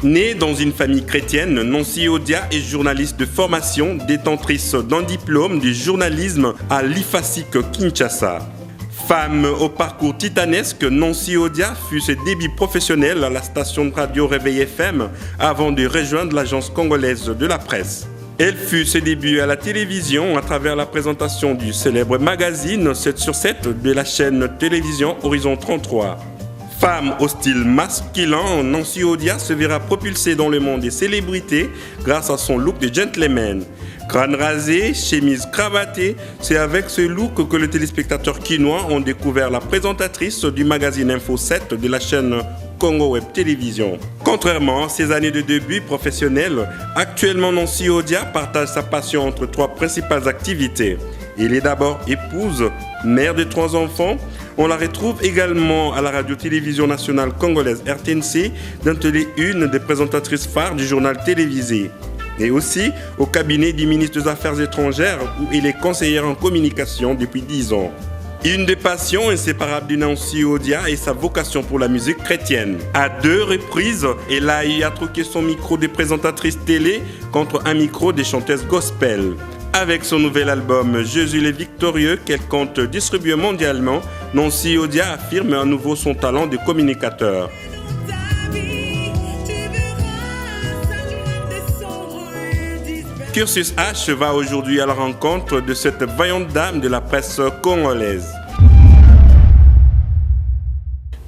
Née dans une famille chrétienne, Nancy Odia est journaliste de formation, détentrice d'un diplôme de journalisme à l'IFASIC Kinshasa. Femme au parcours titanesque, Nancy Odia fut ses débuts professionnels à la station de radio Réveil FM avant de rejoindre l'agence congolaise de la presse. Elle fut ses débuts à la télévision à travers la présentation du célèbre magazine 7 sur 7 de la chaîne télévision Horizon 33. Femme au style masculin, Nancy Odia se verra propulsée dans le monde des célébrités grâce à son look de gentleman. Crâne rasé, chemise cravatée, c'est avec ce look que les téléspectateurs quinois ont découvert la présentatrice du magazine Info 7 de la chaîne Congo Web Télévision. Contrairement à ses années de début professionnel, actuellement Nancy Odia partage sa passion entre trois principales activités. Elle est d'abord épouse, mère de 3 enfants. On la retrouve également à la radio-télévision nationale congolaise RTNC, dont elle est une des présentatrices phares du journal télévisé. Et aussi au cabinet du ministre des Affaires étrangères, où elle est conseillère en communication depuis 10 ans. Une des passions inséparables de Nancy Odia est sa vocation pour la musique chrétienne. À 2 reprises, elle a eu à troquer son micro de présentatrice télé contre un micro de chanteuse gospel. Avec son nouvel album Jésus le Victorieux, qu'elle compte distribuer mondialement, Nancy Odia affirme à nouveau son talent de communicateur. Cursus H va aujourd'hui à la rencontre de cette vaillante dame de la presse congolaise.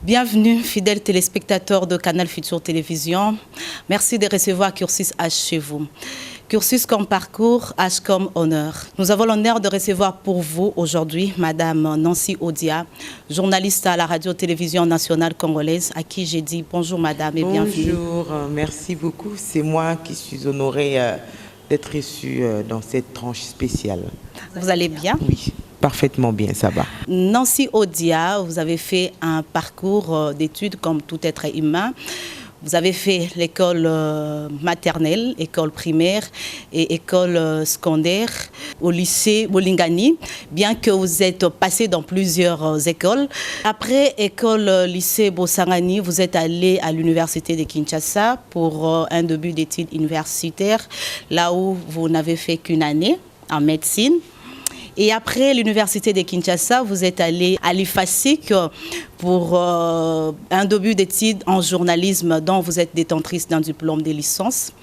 Bienvenue, fidèles téléspectateurs de Canal Futur Télévision. Merci de recevoir Cursus H chez vous. Cursus comme parcours, H comme honneur. Nous avons l'honneur de recevoir pour vous aujourd'hui Madame Nancy Odia, journaliste à la radio-télévision nationale congolaise, à qui j'ai dit bonjour Madame et bienvenue. Bonjour, merci beaucoup. C'est moi qui suis honorée d'être reçue dans cette tranche spéciale. Vous allez bien? Oui, parfaitement bien, ça va. Nancy Odia, vous avez fait un parcours d'études comme tout être humain. Vous avez fait l'école maternelle, école primaire et école secondaire au lycée Bolingani, bien que vous êtes passé dans plusieurs écoles. Après école lycée Bosangani, vous êtes allé à l'université de Kinshasa pour un début d'études universitaires, là où vous n'avez fait qu'une année en médecine. Et après l'université de Kinshasa, vous êtes allé à l'IFASIC pour un début d'études en journalisme dont vous êtes détentrice d'un diplôme de licence.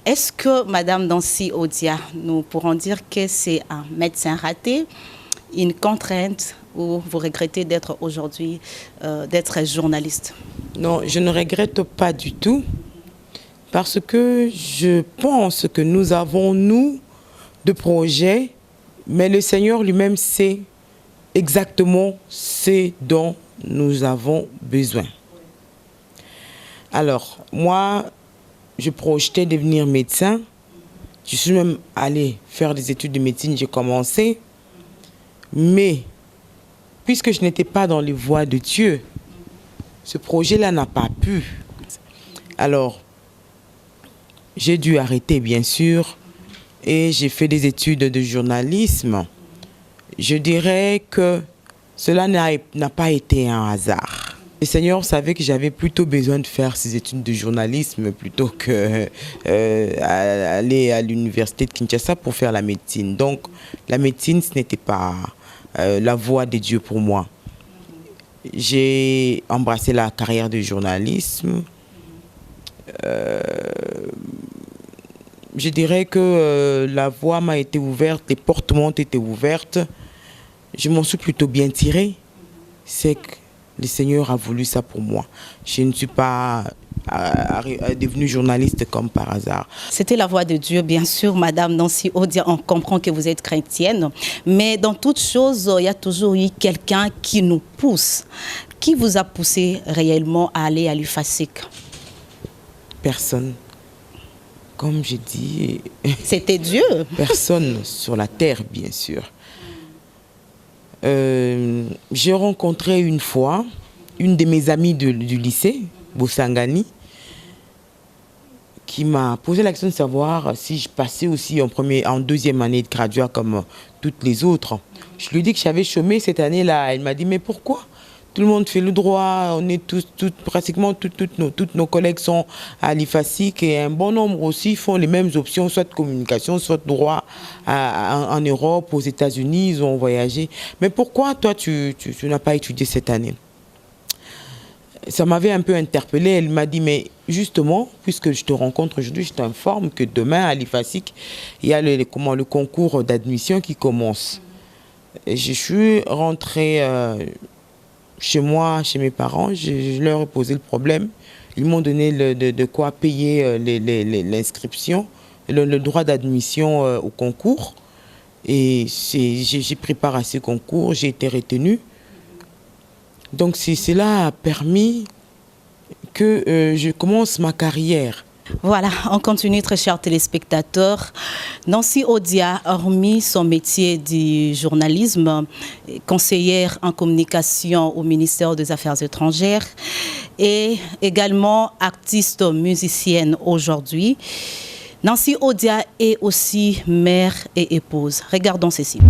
Est-ce que, Madame Nancy Odia, nous pourrons dire que c'est un médecin raté, une contrainte, ou vous regrettez d'être aujourd'hui, d'être journaliste? Non, je ne regrette pas du tout, parce que je pense que nous avons, nous, de projets. Mais le Seigneur lui-même sait exactement ce dont nous avons besoin. Alors, moi, je projetais devenir médecin. Je suis même allée faire des études de médecine, j'ai commencé. Mais, puisque je n'étais pas dans les voies de Dieu, ce projet-là n'a pas pu. Alors, j'ai dû arrêter, bien sûr. Et j'ai fait des études de journalisme. Je dirais que cela n'a pas été un hasard. Le Seigneur savait que j'avais plutôt besoin de faire ces études de journalisme plutôt que aller à l'université de Kinshasa pour faire la médecine. Donc la médecine, ce n'était pas la voie de Dieu pour moi. J'ai embrassé la carrière de journalisme. Je dirais que la voie m'a été ouverte, les portes m'ont été ouvertes. Je m'en suis plutôt bien tirée. C'est que le Seigneur a voulu ça pour moi. Je ne suis pas devenue journaliste comme par hasard. C'était la voix de Dieu, bien sûr, Madame Nancy Odia. On comprend que vous êtes chrétienne. Mais dans toute chose, il y a toujours eu quelqu'un qui nous pousse. Qui vous a poussé réellement à aller à l'IFASIC? Personne. Comme je dis... C'était Dieu. Personne sur la terre, bien sûr. J'ai rencontré une fois une de mes amies du lycée, Bosangani, qui m'a posé la question de savoir si je passais aussi en deuxième année de graduat comme toutes les autres. Je lui ai dit que j'avais chômé cette année-là. Elle m'a dit, mais pourquoi Tout le monde fait le droit, on est pratiquement toutes nos collègues sont à l'IFASIC et un bon nombre aussi font les mêmes options, soit de communication, soit droit en Europe, aux États-Unis, ils ont voyagé. Mais pourquoi toi tu n'as pas étudié cette année? Ça m'avait un peu interpellée. Elle m'a dit, mais justement, puisque je te rencontre aujourd'hui, je t'informe que demain à l'IFASIC, il y a le concours d'admission qui commence. Et je suis rentrée chez moi, chez mes parents, je leur ai posé le problème. Ils m'ont donné de quoi payer l'inscription, le droit d'admission au concours. Et j'ai pris part à ce concours, j'ai été retenue. Donc cela a permis que je commence ma carrière. Voilà, on continue, très chers téléspectateurs. Nancy Odia, hormis son métier du journalisme, conseillère en communication au ministère des Affaires étrangères et également artiste musicienne aujourd'hui, Nancy Odia est aussi mère et épouse. Regardons ceci.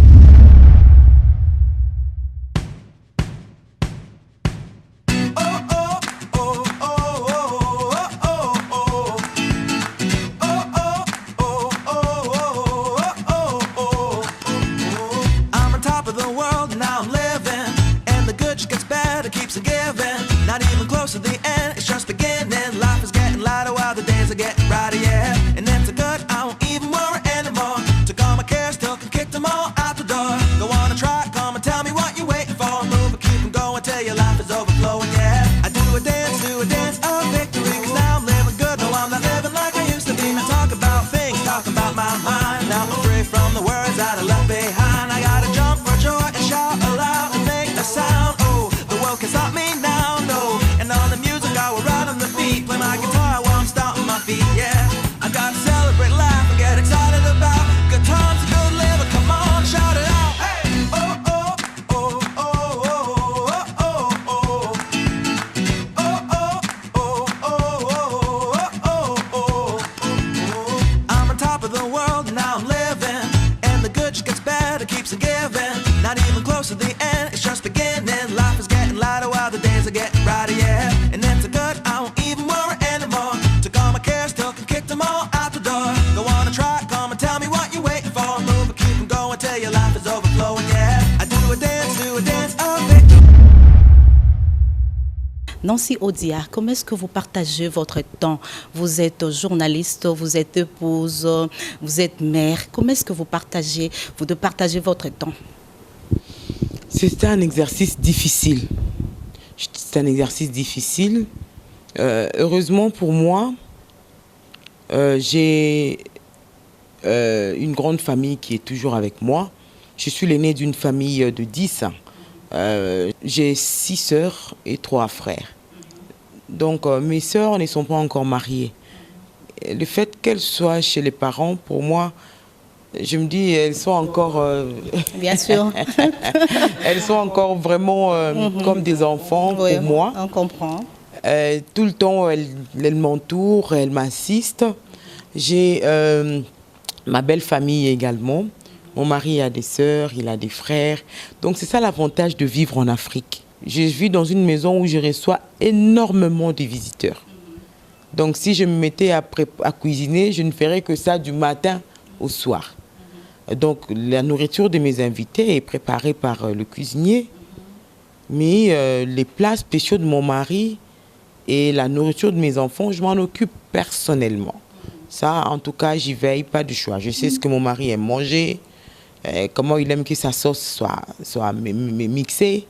Nancy Odia, comment est-ce que vous partagez votre temps? Vous êtes journaliste, vous êtes épouse, vous êtes mère. Comment est-ce que vous partagez votre temps? C'est un exercice difficile. C'est un exercice difficile. Heureusement pour moi, j'ai une grande famille qui est toujours avec moi. Je suis l'aîné d'une famille de 10. J'ai 6 sœurs et 3 frères. Donc mes sœurs ne sont pas encore mariées. Le fait qu'elles soient chez les parents, pour moi, je me dis, elles sont encore... Bien sûr. Elles sont encore vraiment comme des enfants pour moi. On comprend. Tout le temps, elles m'entourent, elles m'assistent. J'ai ma belle famille également. Mon mari a des sœurs, il a des frères. Donc c'est ça l'avantage de vivre en Afrique. Je vis dans une maison où je reçois énormément de visiteurs. Donc si je me mettais à cuisiner, je ne ferais que ça du matin au soir. Donc la nourriture de mes invités est préparée par le cuisinier. Mais les plats spéciaux de mon mari et la nourriture de mes enfants, je m'en occupe personnellement. Ça, en tout cas, j'y veille, pas de choix. Je sais ce que mon mari aime manger, comment il aime que sa sauce soit mixée.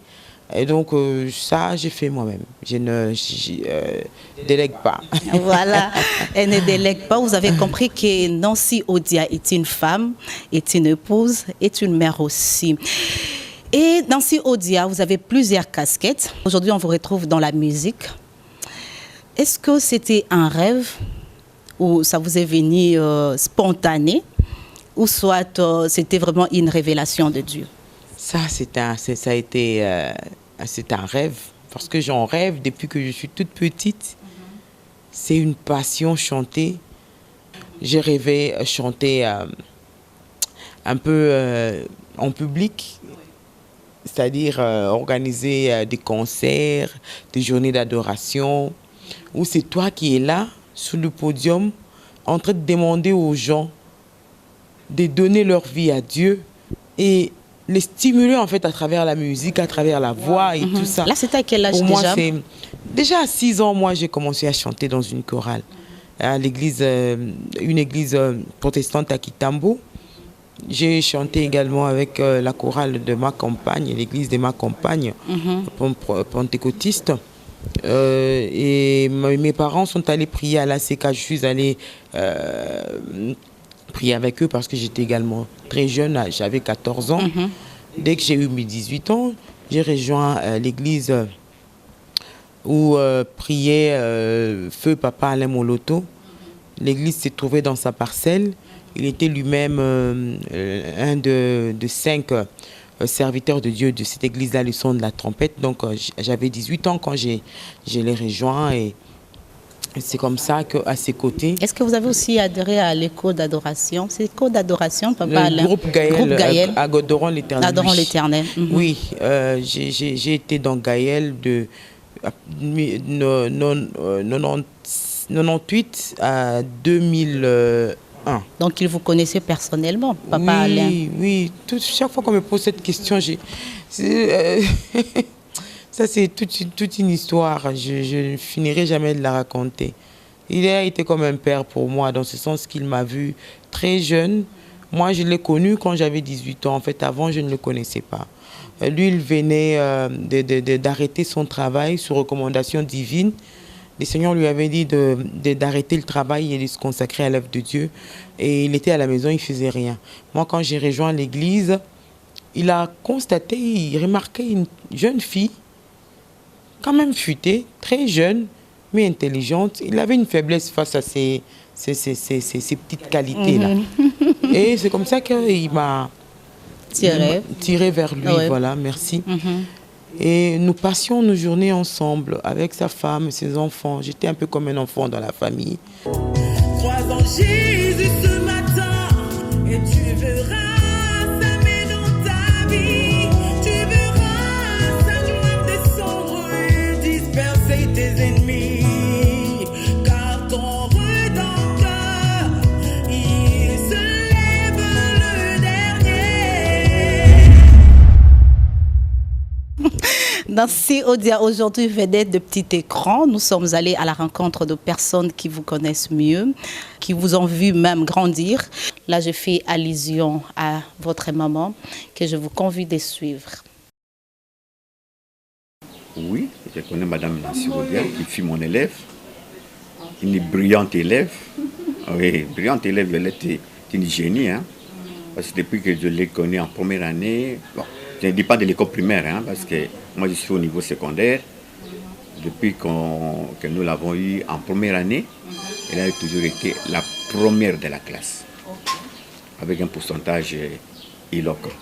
Et donc, ça, j'ai fait moi-même. Je ne délègue pas. Voilà, elle ne délègue pas. Vous avez compris que Nancy Odia est une femme, est une épouse, est une mère aussi. Et Nancy Odia, vous avez plusieurs casquettes. Aujourd'hui, on vous retrouve dans la musique. Est-ce que c'était un rêve ou ça vous est venu spontané ou soit c'était vraiment une révélation de Dieu? C'est un rêve, parce que j'en rêve depuis que je suis toute petite. C'est une passion, chanter. J'ai rêvé chanter un peu en public. c'est-à-dire organiser des concerts, des journées d'adoration, où c'est toi qui es là, sur le podium, en train de demander aux gens de donner leur vie à Dieu et les stimuler en fait à travers la musique, à travers la voix et tout ça. Là, c'était à quel âge Pour moi, déjà? Déjà à 6 ans, moi, j'ai commencé à chanter dans une chorale à l'église, une église protestante à Kitambo. J'ai chanté également avec la chorale de ma campagne, l'église de ma campagne, pentecôtiste. Et mes parents sont allés prier à l'ACK. Je suis allée prier avec eux parce que j'étais également très jeune, j'avais 14 ans. Dès que j'ai eu mes 18 ans, j'ai rejoint l'église où priait Feu Papa Alain Moloto. L'église s'est trouvée dans sa parcelle. Il était lui-même un de 5 serviteurs de Dieu de cette église-là, le son de la trompette. Donc j'avais 18 ans quand je l'ai rejoint et c'est comme ça qu'à ses côtés... Est-ce que vous avez aussi adhéré à l'école d'adoration? C'est l'école d'adoration, Papa Alain? Le groupe Gaël, à Adoron l'Éternel. Adoron l'Éternel. Oui, j'ai été dans Gaël de 98 à 2001. Donc il vous connaissait personnellement, Papa Alain? Oui, chaque fois qu'on me pose cette question, ça c'est toute une histoire, je ne finirai jamais de la raconter. Il a été comme un père pour moi, dans ce sens qu'il m'a vu très jeune. Moi, je l'ai connu quand j'avais 18 ans. En fait, avant, je ne le connaissais pas. Lui, il venait d'arrêter son travail sur recommandation divine. Le Seigneur lui avait dit d'arrêter le travail et de se consacrer à l'œuvre de Dieu. Et il était à la maison, il ne faisait rien. Moi, quand j'ai rejoint l'église, il a constaté, il remarquait une jeune fille, quand même futée, très jeune, mais intelligente. Il avait une faiblesse face à ces petites qualités-là. Et c'est comme ça qu'il m'a tiré vers lui. Ouais. Voilà, merci. Et nous passions nos journées ensemble avec sa femme et ses enfants. J'étais un peu comme un enfant dans la famille. Crois en Jésus ce matin et tu verras s'aimer dans ta vie. Tu verras sa gloire descendre et disperser tes ennemis. Car ton Rédempteur, il se lève le dernier. Dans Odia, aujourd'hui, vedette de petit écran, nous sommes allés à la rencontre de personnes qui vous connaissent mieux, qui vous ont vu même grandir. Là, je fais allusion à votre maman, que je vous convie de suivre. Oui, je connais Madame Nancy Odia, qui fut mon élève, une brillante élève. Oui, brillante élève, elle était une génie, hein, parce que depuis que je l'ai connue en première année, bon, je ne dis pas de l'école primaire, hein, parce que moi je suis au niveau secondaire. Depuis que nous l'avons eue en première année, elle a toujours été la première de la classe, avec un pourcentage éloquent.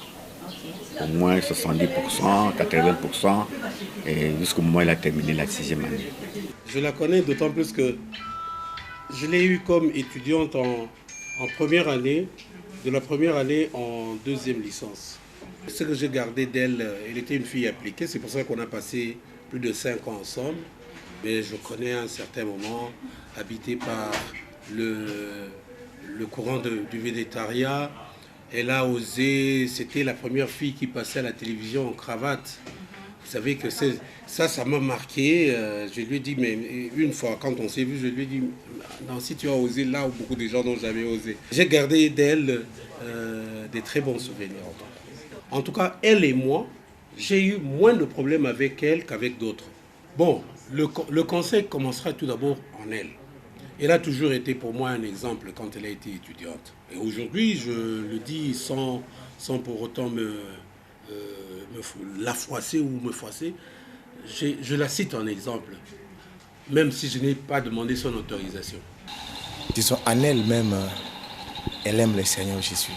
Au moins 70%, 80%, et jusqu'au moment où elle a terminé la 6e année. Je la connais d'autant plus que je l'ai eue comme étudiante en première année, de la première année en 2e licence. Ce que j'ai gardé d'elle, elle était une fille appliquée, c'est pour ça qu'on a passé plus de 5 ans ensemble. Mais je connais à un certain moment, habité par le courant du végétariat. Elle a osé, c'était la première fille qui passait à la télévision en cravate. Vous savez que ça m'a marqué. Je lui ai dit, mais une fois, quand on s'est vu, je lui ai dit, non, si tu as osé là où beaucoup de gens n'ont jamais osé. J'ai gardé d'elle des très bons souvenirs. En tout cas, elle et moi, j'ai eu moins de problèmes avec elle qu'avec d'autres. Bon, le conseil commencera tout d'abord en elle. Elle a toujours été pour moi un exemple quand elle a été étudiante. Et aujourd'hui, je le dis sans pour autant la froisser ou me froisser, je la cite en exemple, même si je n'ai pas demandé son autorisation. Disons, en elle-même, elle aime le Seigneur Jésus.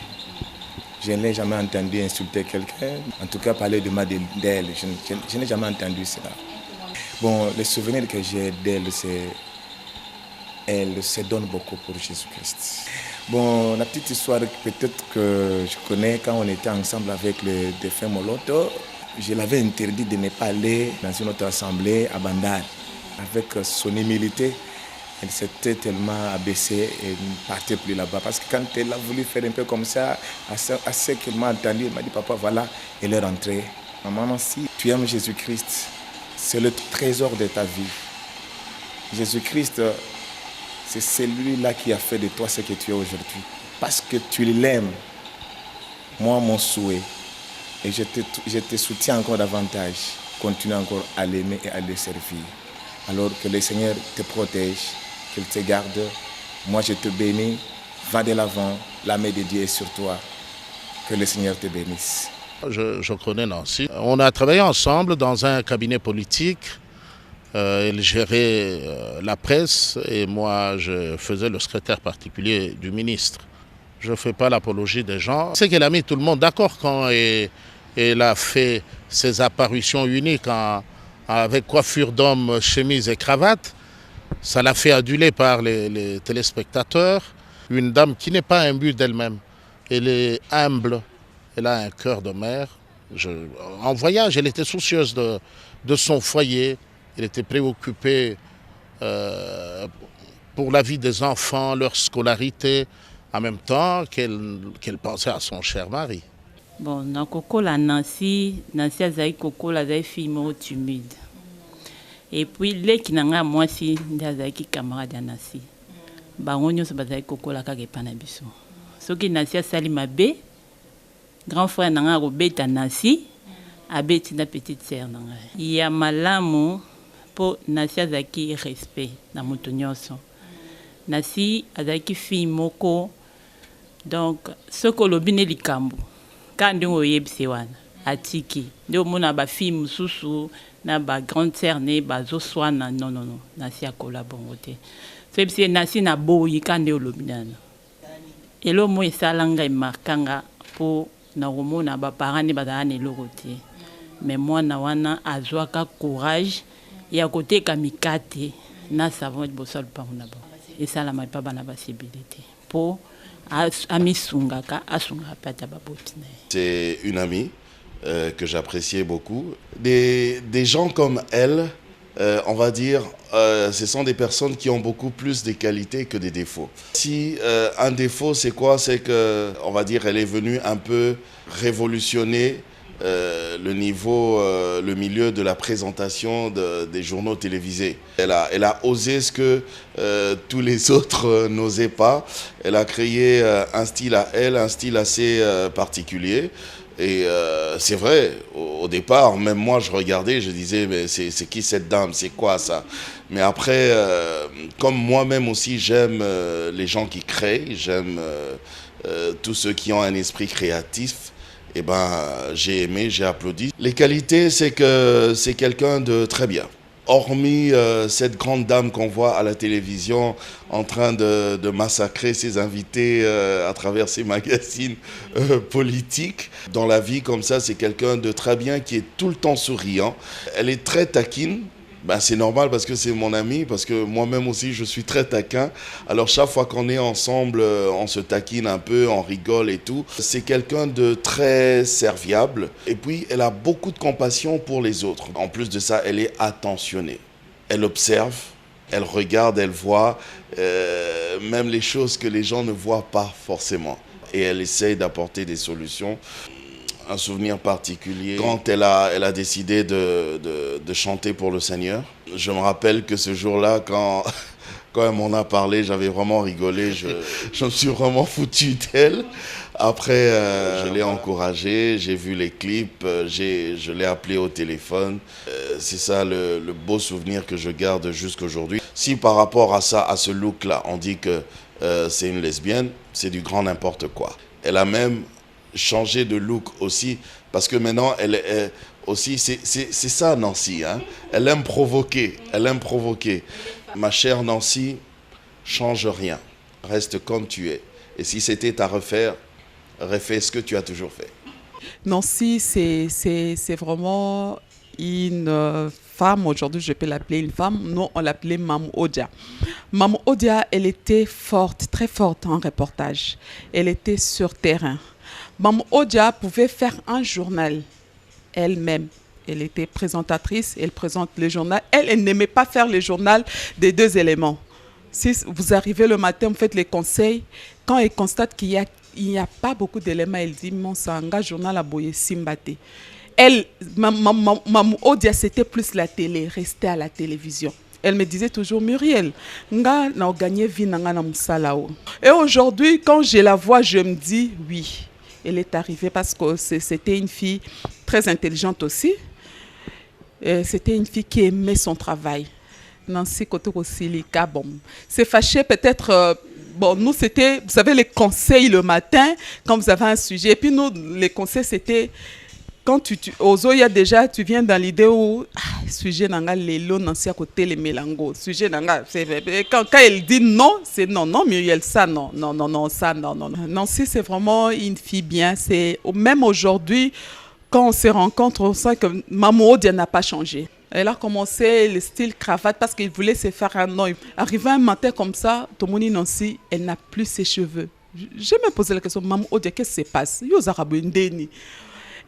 Je ne l'ai jamais entendu insulter quelqu'un, en tout cas parler de mal d'elle, je n'ai jamais entendu cela. Bon, le souvenir que j'ai d'elle, c'est qu'elle se donne beaucoup pour Jésus-Christ. Bon, la petite histoire peut-être que je connais quand on était ensemble avec le défunt Moloto, je l'avais interdit de ne pas aller dans une autre assemblée à Bandar. Avec son humilité, elle s'était tellement abaissée et ne partait plus là-bas. Parce que quand elle a voulu faire un peu comme ça, à ce qu'elle m'a entendu, elle m'a dit, papa, voilà, elle est rentrée. Maman, si tu aimes Jésus-Christ, c'est le trésor de ta vie. Jésus-Christ, c'est celui-là qui a fait de toi ce que tu es aujourd'hui. Parce que tu l'aimes. Moi, mon souhait, et je te soutiens encore davantage, continue encore à l'aimer et à le servir. Alors que le Seigneur te protège, qu'il te garde. Moi, je te bénis. Va de l'avant. La main de Dieu est sur toi. Que le Seigneur te bénisse. Je connais Nancy. On a travaillé ensemble dans un cabinet politique. Elle gérait la presse et moi, je faisais le secrétaire particulier du ministre. Je ne fais pas l'apologie des gens. C'est qu'elle a mis tout le monde d'accord quand elle a fait ses apparitions uniques avec coiffure d'homme, chemise et cravate. Ça l'a fait aduler par les téléspectateurs. Une dame qui n'est pas imbue d'elle-même. Elle est humble, elle a un cœur de mère. En voyage, elle était soucieuse de son foyer. Elle était préoccupée pour la vie des enfants, leur scolarité, en même temps qu'elle pensait à son cher mari. Bon, na kokola Nancy azali kokola azali fille moko timide. Et puis leki nanga mwasi nde azalaki camarade ya Nancy. Bango nyonso bazali kokola kaka epai na biso. Soki Nancy asali mabe, grand frère nanga akobeta Nancy, abeti na petite sœur nanga. Ya malamu po Nancy azalaki respect na moto nyonso. Nancy azalaki fille moko, donc soki olobi ne likambo kandi oyebisi wana atiki nde omona bafille mosusu na bagrande sœur ne bazoswana non Nancy akola bongo te so yebisi Nancy na boyi kandi olobi nano elo mo esala ngai markanga mpo na komona baparent ne bazala na eloko te mais mwana wana azwaka courage ya koteka mikate na savon liboso ya lupango na bango esalama epa bana basibili te mpo c'est une amie que j'appréciais beaucoup. Des gens comme elle, on va dire, ce sont des personnes qui ont beaucoup plus de qualités que des défauts. Si un défaut, c'est quoi? C'est que, on va dire, elle est venue un peu révolutionner le niveau, le milieu de la présentation des journaux télévisés. Elle a osé ce que tous les autres n'osaient pas. Elle a créé un style à elle, un style assez particulier. Et c'est vrai, au départ, même moi je regardais, je disais, mais c'est qui cette dame, c'est quoi ça? Mais après, comme moi-même aussi j'aime les gens qui créent, j'aime tous ceux qui ont un esprit créatif, eh ben, j'ai aimé, j'ai applaudi. Les qualités, c'est que c'est quelqu'un de très bien. Hormis cette grande dame qu'on voit à la télévision en train de massacrer ses invités à travers ses magazines politiques, dans la vie comme ça, c'est quelqu'un de très bien qui est tout le temps souriant. Elle est très taquine. Ben, c'est normal parce que c'est mon ami, parce que moi-même aussi je suis très taquin. Alors chaque fois qu'on est ensemble, on se taquine un peu, on rigole et tout. C'est quelqu'un de très serviable. Et puis elle a beaucoup de compassion pour les autres. En plus de ça, elle est attentionnée. Elle observe, elle regarde, elle voit même les choses que les gens ne voient pas forcément. Et elle essaye d'apporter des solutions. Un souvenir particulier, quand elle a décidé de chanter pour le Seigneur. Je me rappelle que ce jour-là, quand elle m'en a parlé, j'avais vraiment rigolé, je me suis vraiment foutu d'elle. Après, je l'ai encouragée, j'ai vu les clips, je l'ai appelée au téléphone. C'est ça le beau souvenir que je garde jusqu'aujourd'hui. Si par rapport à ça, à ce look-là, on dit que c'est une lesbienne, c'est du grand n'importe quoi. Elle a même changer de look aussi, parce que maintenant, elle est aussi, c'est ça Nancy, hein? Elle aime provoquer, Ma chère Nancy, change rien, reste comme tu es. Et si c'était à refaire, refais ce que tu as toujours fait. Nancy, c'est vraiment une femme, aujourd'hui je peux l'appeler une femme, nous on l'appelait Mam Odia. Mam Odia, elle était forte, très forte en reportage, elle était sur terrain. Mam Odia pouvait faire un journal. elle-même. Elle était présentatrice, elle présente le journal. Elle n'aimait pas faire le journal des deux éléments. Si vous arrivez le matin, vous faites les conseils. Quand elle constate qu'il n'y a pas beaucoup d'éléments, elle dit, mon sanga journal a boyé simbate. Elle, Mamou Odia, c'était plus la télé, rester à la télévision. Elle me disait toujours, Muriel, nga na gagné vie na na musalao. Et aujourd'hui, quand je la vois, je me dis, oui, elle est arrivée parce que c'était une fille très intelligente aussi. C'était une fille qui aimait son travail. Nancy Kotokosilika, bon, c'est fâché peut-être. Bon, nous, c'était, vous savez, les conseils le matin, quand vous avez un sujet. Et puis, nous, les conseils, c'était, quand aux Oya, déjà, tu viens dans l'idée où, sujet nanga, les lots, Nancy à côté, les mélango. Sujet nanga, quand elle dit non, c'est non, non, Muriel, ça, non, non, non, non, ça, non, non, non. Nancy, c'est vraiment une fille bien. C'est, même aujourd'hui, quand on se rencontre, on sent que Maman Odia n'a pas changé. Elle a commencé le style cravate parce qu'elle voulait se faire un nom. Arrivé un matin comme ça, Tomoni Nancy, elle n'a plus ses cheveux. Je me posé la question, Maman Odia, qu'est-ce qui se passe?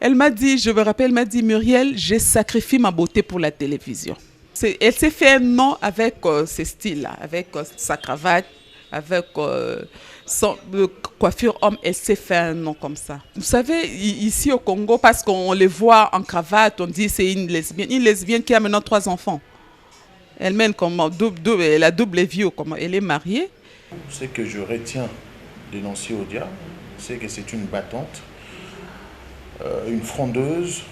Elle m'a dit, je me rappelle, elle m'a dit, Muriel, j'ai sacrifié ma beauté pour la télévision. Elle s'est fait un nom avec ce style-là, avec sa cravate, avec son coiffure homme, elle s'est fait un nom comme ça. Vous savez, ici au Congo, parce qu'on les voit en cravate, on dit c'est une lesbienne qui a maintenant 3 enfants. Elle mène comme elle a double vie, elle est mariée. Ce que je retiens de Nancy Odia, c'est que c'est une battante, une frondeuse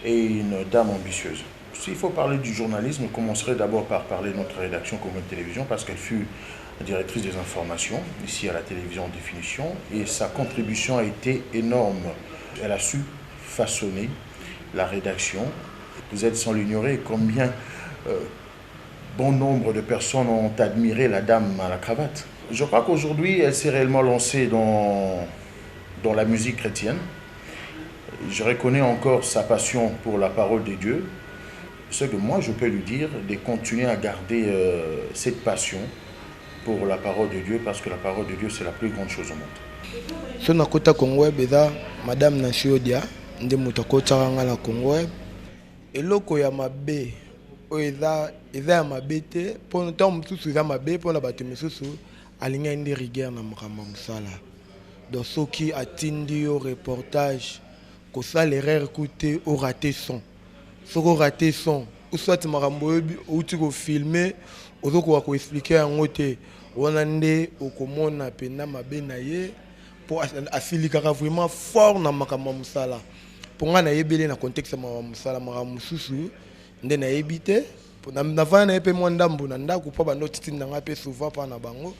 et une dame ambitieuse. S'il faut parler du journalisme, on commencerait d'abord par parler de notre rédaction Congo Télévision parce qu'elle fut directrice des informations, ici à la télévision en définition, et sa contribution a été énorme. Elle a su façonner la rédaction. Vous êtes sans l'ignorer combien bon nombre de personnes ont admiré la dame à la cravate. Je crois qu'aujourd'hui, elle s'est réellement lancée dans la musique chrétienne. Je reconnais encore sa passion pour la parole de Dieu. Ce que moi, je peux lui dire, de continuer à garder cette passion pour la parole de Dieu, parce que la parole de Dieu, c'est la plus grande chose au monde. Ce nakota Congo beza Madame Nancy Odia, nde mutakota nga la Congo. Eloko ya mabe eza ya mabe te, pona ta mususu eza mabe pona bato misusu alinga indi rigueur na mukamba musala. Donc soki atindi yo reportage ko sala erreur écouter au raté son. Soko raté son, ou soit makambo ou tu ko filmer, ozoko ko expliquer en ngote onande okomona pena mabe na ye pour asilikaka vraiment fort na makambo musala. Pour nga na yebele na contexte ma musala makambo mususu nde na yebite pour na vana epe mwandambu na ndako pa ba notiti ndanga pe souvent pa na bango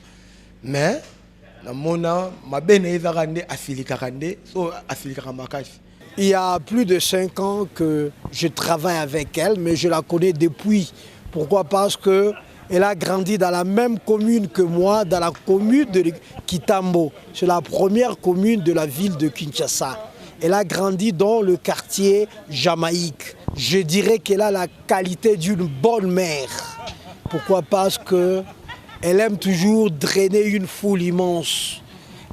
mais na mona mabe na ezaka nde asilikaka nde so asilikaka makasi. Il y a plus de 5 ans que je travaille avec elle, mais je la connais depuis. Pourquoi? Parce qu'elle a grandi dans la même commune que moi, dans la commune de Kitambo. C'est la première commune de la ville de Kinshasa. Elle a grandi dans le quartier Jamaïque. Je dirais qu'elle a la qualité d'une bonne mère. Pourquoi? Parce qu'elle aime toujours drainer une foule immense.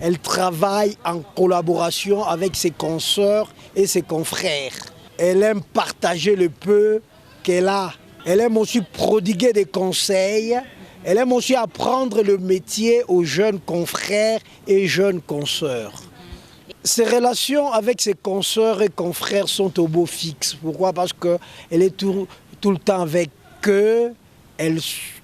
Elle travaille en collaboration avec ses consoeurs et ses confrères. Elle aime partager le peu qu'elle a. Elle aime aussi prodiguer des conseils. Elle aime aussi apprendre le métier aux jeunes confrères et jeunes consoeurs. Ses relations avec ses consoeurs et confrères sont au beau fixe. Pourquoi? Parce qu'elle est tout le temps avec eux. Elle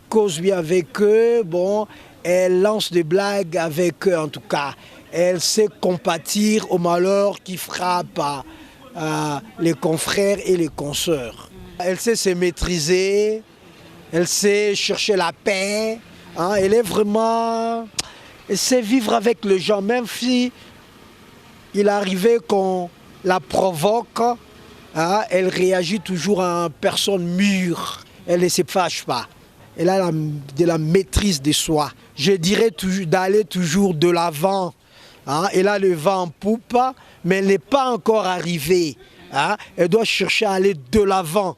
cause bien avec eux. Bon, elle lance des blagues avec eux en tout cas. Elle sait compatir au malheur qui frappe les confrères et les consoeurs. Elle sait se maîtriser, elle sait chercher la paix. Hein, elle est vraiment... Elle sait vivre avec les gens, même si il arrivait qu'on la provoque, hein, elle réagit toujours en personne mûre. Elle ne se fâche pas. Elle a de la maîtrise de soi. Je dirais d'aller toujours de l'avant. Hein. Elle a le vent en poupe, mais elle n'est pas encore arrivée. Hein. Elle doit chercher à aller de l'avant.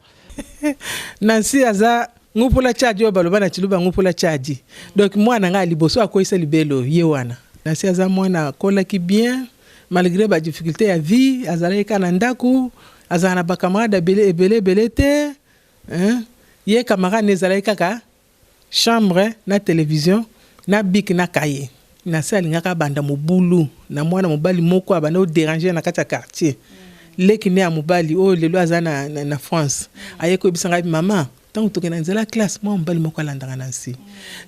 Nancy aza ngupula chaji obaloba na chiluba ngupula chaji. Donc moi nanga liboso akoisa libelo yewana. Nancy aza mwana kola ki bien malgré ba difficulté ya vie azaleka na ndaku azana ba camarade ebele te hein ye camarade nezala kaka chambre na télévision na bic na cahier na sali ngaka banda mobulu na mwana mobali moko abana o déranger na kati ya quartier leki ne ya mobali o lelo azana na France aye ko bisanga mama tant que na nzela classe moi mobali moko alandanga na nsi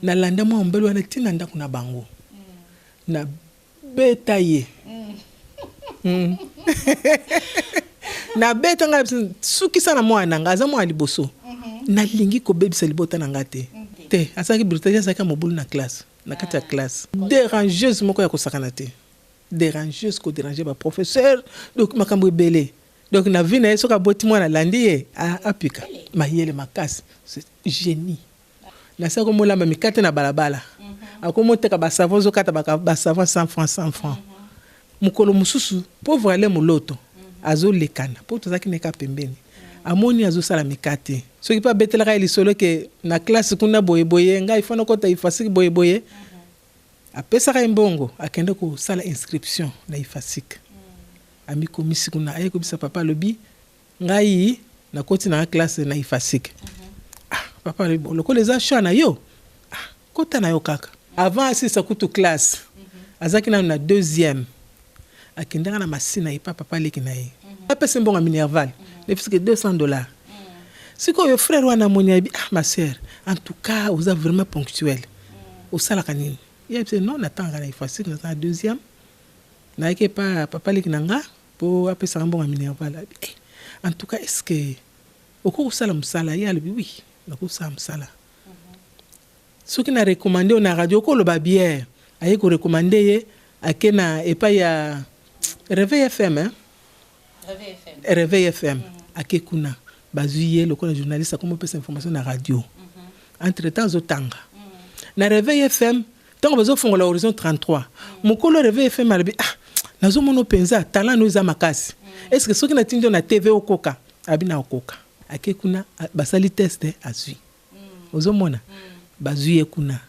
na landa moi mobali wana tina ndako na bango na beta ye na beta nga suki sana mwana nga za mwa liboso na lingi ko bebisa libota na ngate te asaki brutalia saka mobulu na classe na kati ya classe dérangeuse moko ya kosakana te dérangeuse ko déranger ba professeur donc makambo ebele donc na vie na yeso ka boti mwana landi ye apika mayele makasi c'est génie na sako molamba mikate na balabala akomoteka ba savon zo kata ba savon 100 francs mukolo mususu pauvre ale moloto azo lekana po tozaki neka pembeni amoni azo sala mikate soki pa betela ka lisolo ke na classe kuna boyeboye ngai fana kota ifasiki boyeboye apesa ka mbongo akende ko sala inscription na ifasiki ami komisi kuna aye ko bisa papa lobi ngai na koti na classe na ifasiki papa loko les achats na yo kota na yo kaka avant asisa kutu classe azaki na deuxième akendanga na masina ipa papa leki na ye apesa mbongo minerval nefisike $200 siko yo frère wana monia bi ma sœur en tout cas vous êtes vraiment ponctuel au sala kanini il dit non natanga na ifasiki na deuxième na yeke pa papa leki nanga po apesa mbongo minerval en tout cas est-ce que oko sala musala ya le oui na ko sala musala soki na recommander na radio ko lo ba bière aye ko recommander ye akena epa ya Réveil FM hein Réveil FM akekuna bazuye le journaliste comme peut information na radio entre temps zotanga na Réveil FM tant bezo fongola horizon 33 mokolo Réveil FM albi nazo mono penza talent no za makasi est-ce que soki na tindo na TV okoka abina okoka akekuna basali test azui ozomona bazuye kuna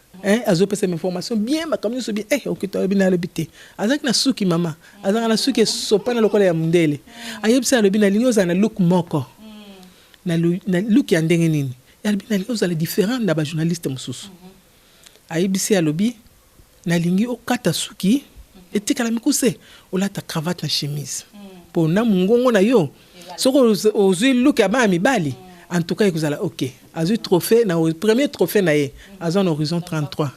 azo pesa information bien makamyo so bien okito bina lebite azaki na suki mama azaka na suki sopana lokola ya mundele ayebisa lebina linyoza na look moko na look ya ndenge nini ya lebina linyoza le différent na ba journaliste mususu ayebisi ya lobi na lingi okata suki etikala mikuse olata cravate na chemise po na mungongo na yo soko ozui look ya ba mibali en tout cas ekozala OK azu trophée na premier trophée na ye azon horizon 33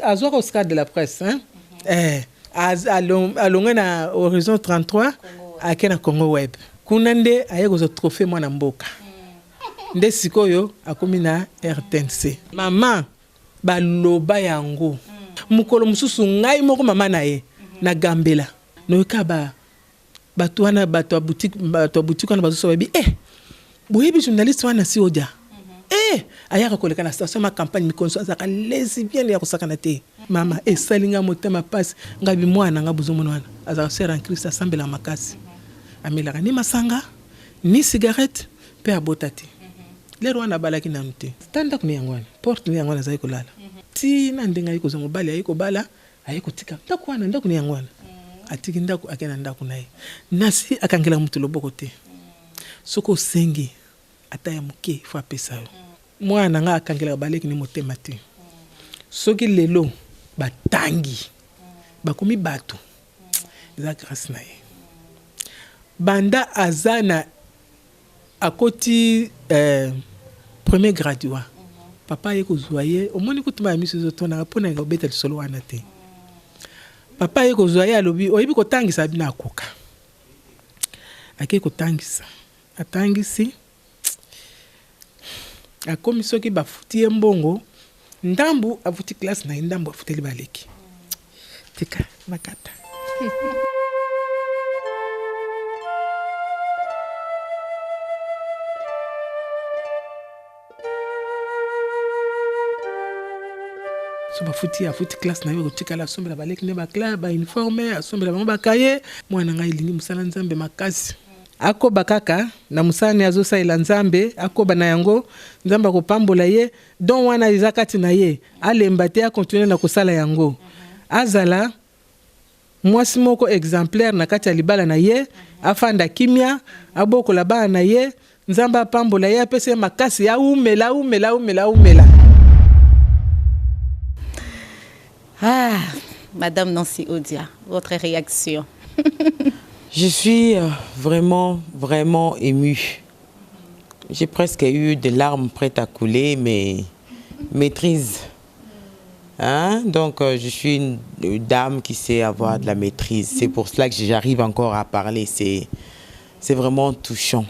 azo Oscar de la presse hein alonga na horizon 33 akena Congo web kunande ayekozo trophée mwana mboka nde sikoyo akomi na RTNC mama baloba yango mukolo mususu ngai moko mama na ye na Gambela no kaba batwana bato boutique wana bazo babi boyebi journaliste wana si odia ayaka koleka na station ma campagne mikonso azaka lesbienne ya kosakana te mama esalinga motema passe ngabi mwana nga buzomona wana azaka sera en Christ asambela makasi amelaka ni masanga ni cigarette pe abotati lero wana balaki na mte tanda kuni yangwana porte ni yangwana zai kolala ti na ndenga yiko zongo bali ayiko bala ayiko tika ndako wana ndako ni yangwana atiki ndako akena ndako naye nasi akangela mutu loboko te soko sengi ataya muke fo apesa yo mwana nga akangela baleki ni motema te soki lelo batangi bakomi bato eza grâce na ye banda azana akoti premier graduat papa ye kozwa ye omoni kutuma ya miso zotona pona nga obeta lisolo wana te papa ye kozwa ye alobi oyebi kotangisa bina akoka ake kotangisa atangisi akomi soki bafuti ye mbongo ndambu afuti classe na ndambu afuteli baleki tika makata so bafuti afuti classe na yo kotika la sombela baleki ne ba classe ba uniforme asombela bango bakaye mwana ngai lingi musala nzambe makasi akoba kaka na musani azosaila nzambe akoba na yango nzamba kopambola ye don wana izakati na ye alemba te akontinue na kosala yango azala mwasi moko exemplaire na kati ya libala na ye afanda kimia abokola bana na ye nzamba apambola ye apesa ye makasi ya umela. Ah, Madame Nancy Odia, votre réaction? Je suis vraiment émue. J'ai presque eu des larmes prêtes à couler, mais maîtrise. Hein? Donc, je suis une dame qui sait avoir de la maîtrise. C'est pour cela que j'arrive encore à parler. C'est vraiment touchant.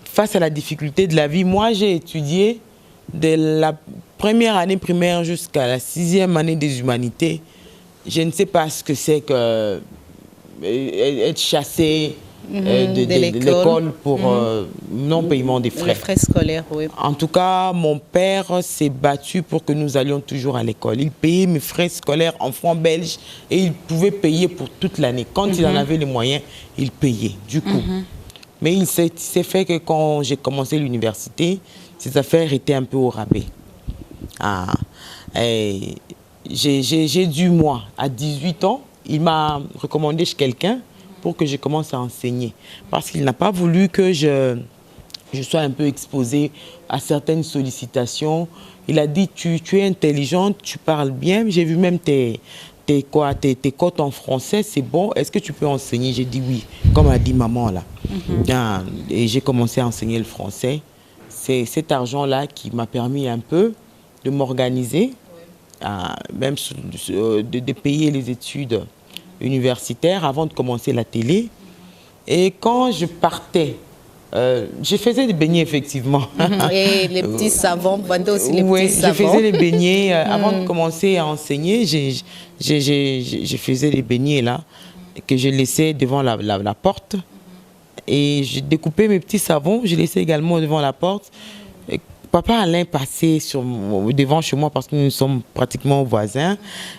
Face à la difficulté de la vie, moi, j'ai étudié de la première année primaire jusqu'à la 6e année des humanités. Je ne sais pas ce que c'est que être chassé de l'école pour non-paiement des frais. Les frais scolaires, oui. En tout cas, mon père s'est battu pour que nous allions toujours à l'école. Il payait mes frais scolaires en francs belges et il pouvait payer pour toute l'année. Quand il en avait les moyens, il payait, du coup. Mais il s'est fait que quand j'ai commencé l'université, ces affaires étaient un peu au rabais. J'ai dû, moi, à 18 ans, il m'a recommandé chez quelqu'un pour que je commence à enseigner. Parce qu'il n'a pas voulu que je sois un peu exposée à certaines sollicitations. Il a dit, tu es intelligente, tu parles bien. J'ai vu même tes cotes en français, c'est bon. Est-ce que tu peux enseigner? J'ai dit oui, comme a dit maman là. Et j'ai commencé à enseigner le français. C'est cet argent-là qui m'a permis un peu de m'organiser, même de payer les études universitaires avant de commencer la télé. Et quand je partais, je faisais des beignets effectivement. Et les petits savons, vendez aussi les oui, petits savons. Je faisais les beignets avant de commencer à enseigner. Je faisais les beignets là que je laissais devant la porte. Et je découpais mes petits savons, je laissais également devant la porte. Et papa Alain passait devant chez moi parce que nous sommes pratiquement voisins.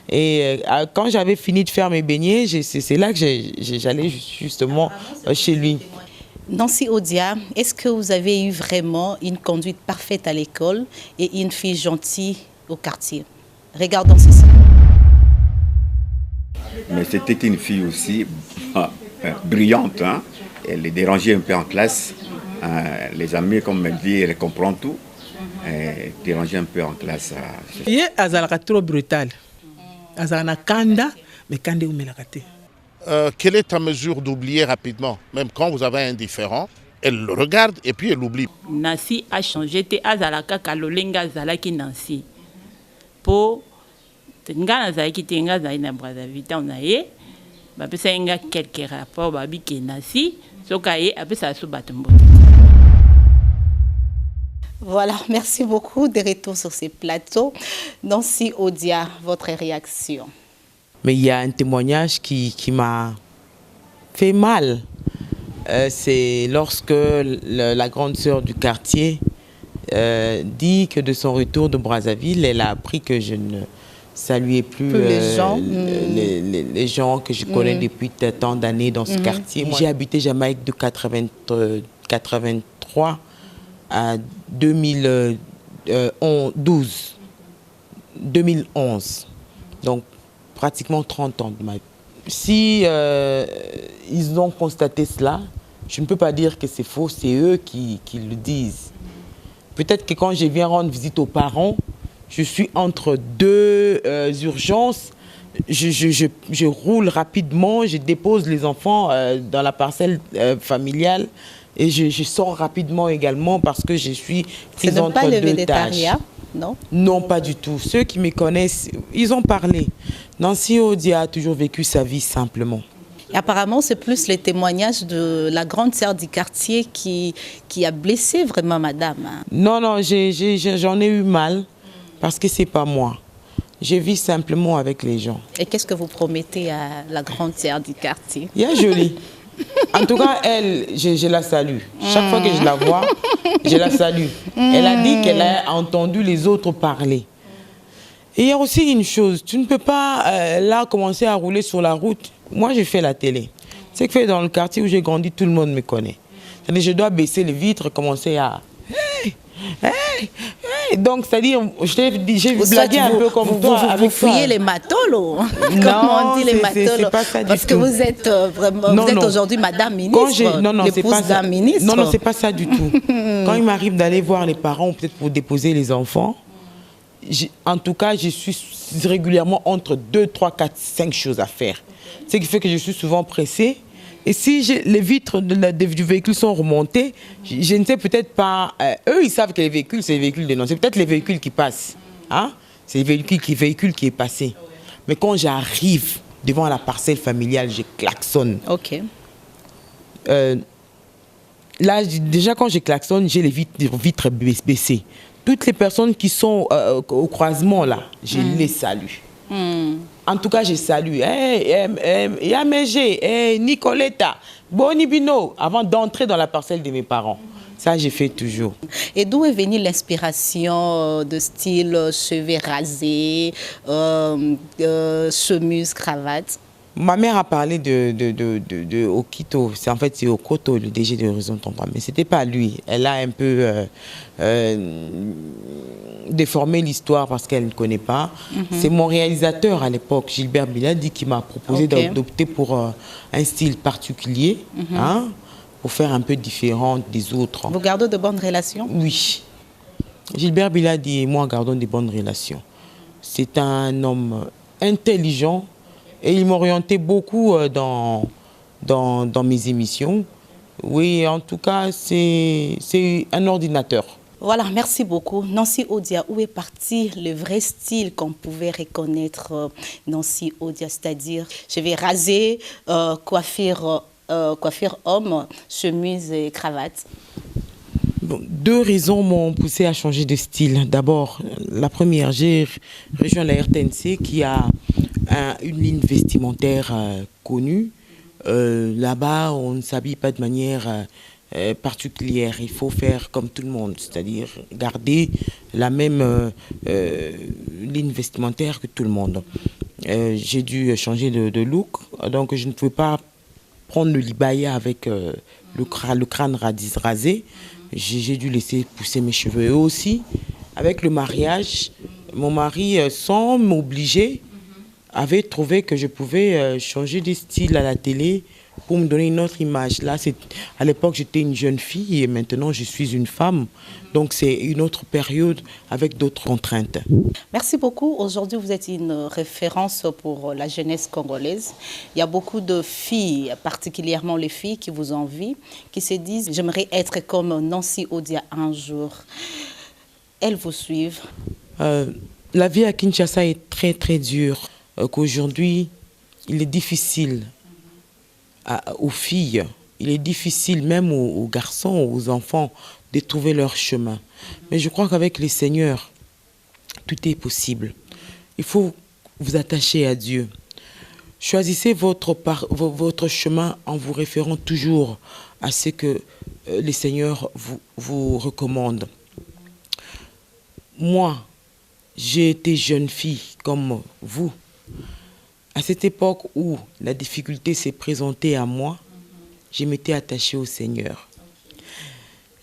Et quand j'avais fini de faire mes beignets, c'est là que j'allais justement chez lui. Nancy Odia, est-ce que vous avez eu vraiment une conduite parfaite à l'école et une fille gentille au quartier? Regardons ceci. Mais c'était une fille aussi brillante, hein? Elle les dérangeait un peu en classe. Les amis, comme elle dit, elle comprend tout. Elle dérangeait un peu en classe. Il est trop brutal. Azana kanda, mais kanda umelakate. Quelle est ta mesure d'oublier rapidement? Même quand vous avez un différend, elle le regarde et puis elle oublie. Nancy a changé. Te azalaka kalolenga zalaki Nancy. Po tenga nazalaki tenga zali na Brazzaville on aye. Ba pesa inga quelques rapports ba bi ke Nancy sokaye apesa so batumbo. Voilà, merci beaucoup de retour sur ces plateaux. Nancy Odia, votre réaction? Mais il y a un témoignage qui m'a fait mal. C'est lorsque la grande sœur du quartier dit que de son retour de Brazzaville, elle a appris que je ne saluais plus les gens que je connais depuis tant d'années dans ce quartier. J'ai habité Jamaïque de 83 à 2011. Donc, pratiquement 30 ans de ma vie. Si ils ont constaté cela, je ne peux pas dire que c'est faux, c'est eux qui le disent. Peut-être que quand je viens rendre visite aux parents, je suis entre deux urgences, je roule rapidement, je dépose les enfants dans la parcelle familiale et je sors rapidement également parce que je suis prise entre deux tâches. Non? Non, pas du tout. Ceux qui me connaissent, ils ont parlé. Nancy Odia a toujours vécu sa vie simplement. Et apparemment, c'est plus les témoignages de la grande sœur du quartier qui a blessé vraiment madame. Non, j'en ai eu mal parce que c'est pas moi. Je vis simplement avec les gens. Et qu'est-ce que vous promettez à la grande sœur du quartier? Il est jolie. En tout cas, elle, je la salue. Chaque fois que je la vois, je la salue. Elle a dit qu'elle a entendu les autres parler. Et il y a aussi une chose, tu ne peux pas là commencer à rouler sur la route. Moi, je fais la télé. C'est que dans le quartier où j'ai grandi, tout le monde me connaît. C'est-à-dire, je dois baisser les vitres, commencer à... Hey, hey, Ouais, donc c'est-à-dire, j'ai blagué un peu comme toi. Vous fouillez les matolos. Comment on dit les matolos? Parce que vous êtes vraiment, vous êtes aujourd'hui Madame Ministre, l'épouse d'un ministre. Non, c'est pas ça du tout. Quand il m'arrive d'aller voir les parents, peut-être pour déposer les enfants, en tout cas, je suis régulièrement entre 2, 3, 4, 5 choses à faire. Ce qui fait que je suis souvent pressée. Et si les vitres du véhicule sont remontées, je ne sais peut-être pas... eux, ils savent que les véhicules, c'est les véhicules dénoncés. C'est peut-être les véhicules qui passent. Hein? C'est le véhicule qui est passé. Mais quand j'arrive devant la parcelle familiale, je klaxonne. OK. Là, déjà, quand je klaxonne, j'ai les vitres baissées. Toutes les personnes qui sont au croisement, là, je les salue. En tout cas, je salue Yamege, Nicoletta, Bonibino, avant d'entrer dans la parcelle de mes parents. Ça, j'ai fait toujours. Et d'où est venue l'inspiration de style cheveux rasés, chemise, cravate? Ma mère a parlé de Okito. En fait, c'est Okoto, le DG de Horizon Tomba. Mais ce n'était pas lui. Elle a un peu déformé l'histoire parce qu'elle ne connaît pas. C'est mon réalisateur à l'époque, Gilbert Biladi, qui m'a proposé d'opter pour un style particulier, hein, pour faire un peu différent des autres. Vous gardez de bonnes relations? Oui. Gilbert Biladi et moi gardons de bonnes relations. C'est un homme intelligent. Et il m'orientait beaucoup dans mes émissions. Oui, en tout cas, c'est un ordinateur. Voilà, merci beaucoup. Nancy Odia, où est parti le vrai style qu'on pouvait reconnaître Nancy Odia? C'est-à-dire, je vais raser, coiffure homme, chemise et cravate. Bon, 2 raisons m'ont poussé à changer de style. D'abord, la première, j'ai rejoint la RTNC qui a une ligne vestimentaire connue. Là-bas, on ne s'habille pas de manière particulière. Il faut faire comme tout le monde, c'est-à-dire garder la même ligne vestimentaire que tout le monde. J'ai dû changer de look, donc je ne pouvais pas prendre le libaya avec le crâne rasé. J'ai dû laisser pousser mes cheveux. Et aussi, avec le mariage, mon mari, sans m'obliger, avait trouvé que je pouvais changer de style à la télé pour me donner une autre image. Là, à l'époque, j'étais une jeune fille et maintenant, je suis une femme. Donc, c'est une autre période avec d'autres contraintes. Merci beaucoup. Aujourd'hui, vous êtes une référence pour la jeunesse congolaise. Il y a beaucoup de filles, particulièrement les filles qui vous envient, qui se disent « J'aimerais être comme Nancy Odia un jour ». Elles vous suivent. La vie à Kinshasa est très, très dure. Qu'aujourd'hui, il est difficile aux filles, il est difficile même aux garçons, aux enfants de trouver leur chemin. Mais je crois qu'avec les seigneurs, tout est possible. Il faut vous attacher à Dieu. Choisissez votre chemin en vous référant toujours à ce que les seigneurs vous recommandent. Moi, j'ai été jeune fille comme vous. À cette époque où la difficulté s'est présentée à moi, je m'étais attachée au Seigneur.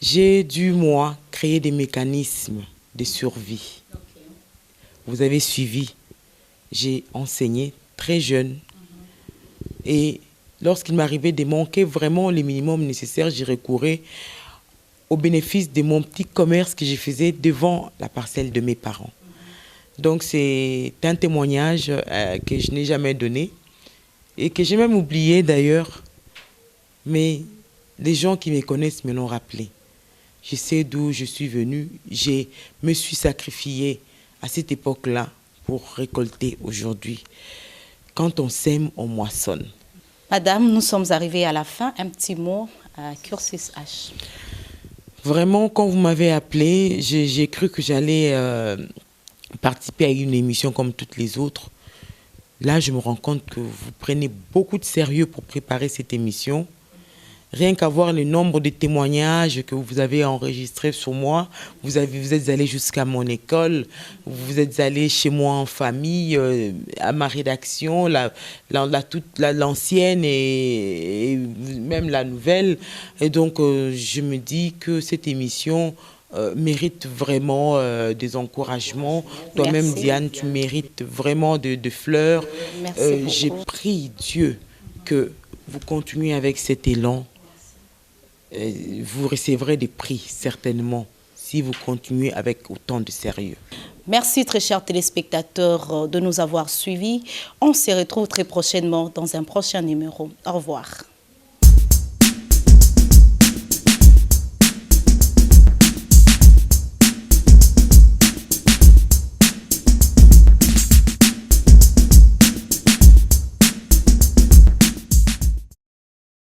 J'ai dû, moi, créer des mécanismes de survie. Vous avez suivi. J'ai enseigné très jeune. Et lorsqu'il m'arrivait de manquer vraiment le minimum nécessaire, j'y recourais au bénéfice de mon petit commerce que je faisais devant la parcelle de mes parents. Donc c'est un témoignage que je n'ai jamais donné et que j'ai même oublié d'ailleurs. Mais les gens qui me connaissent me l'ont rappelé. Je sais d'où je suis venue. Je me suis sacrifiée à cette époque-là pour récolter aujourd'hui. Quand on sème, on moissonne. Madame, nous sommes arrivés à la fin. Un petit mot à Cursus H. Vraiment, quand vous m'avez appelé, j'ai cru que j'allais participer à une émission comme toutes les autres. Là, je me rends compte que vous prenez beaucoup de sérieux pour préparer cette émission. Rien qu'à voir le nombre de témoignages que vous avez enregistrés sur moi, vous êtes allé jusqu'à mon école, vous êtes allé chez moi en famille, à ma rédaction, l'ancienne et même la nouvelle. Et donc, je me dis que cette émission mérite vraiment des encouragements. Toi-même, Diane, tu mérites vraiment de fleurs. J'ai prié Dieu que vous continuez avec cet élan. Vous recevrez des prix, certainement, si vous continuez avec autant de sérieux. Merci très chers téléspectateurs de nous avoir suivis. On se retrouve très prochainement dans un prochain numéro. Au revoir.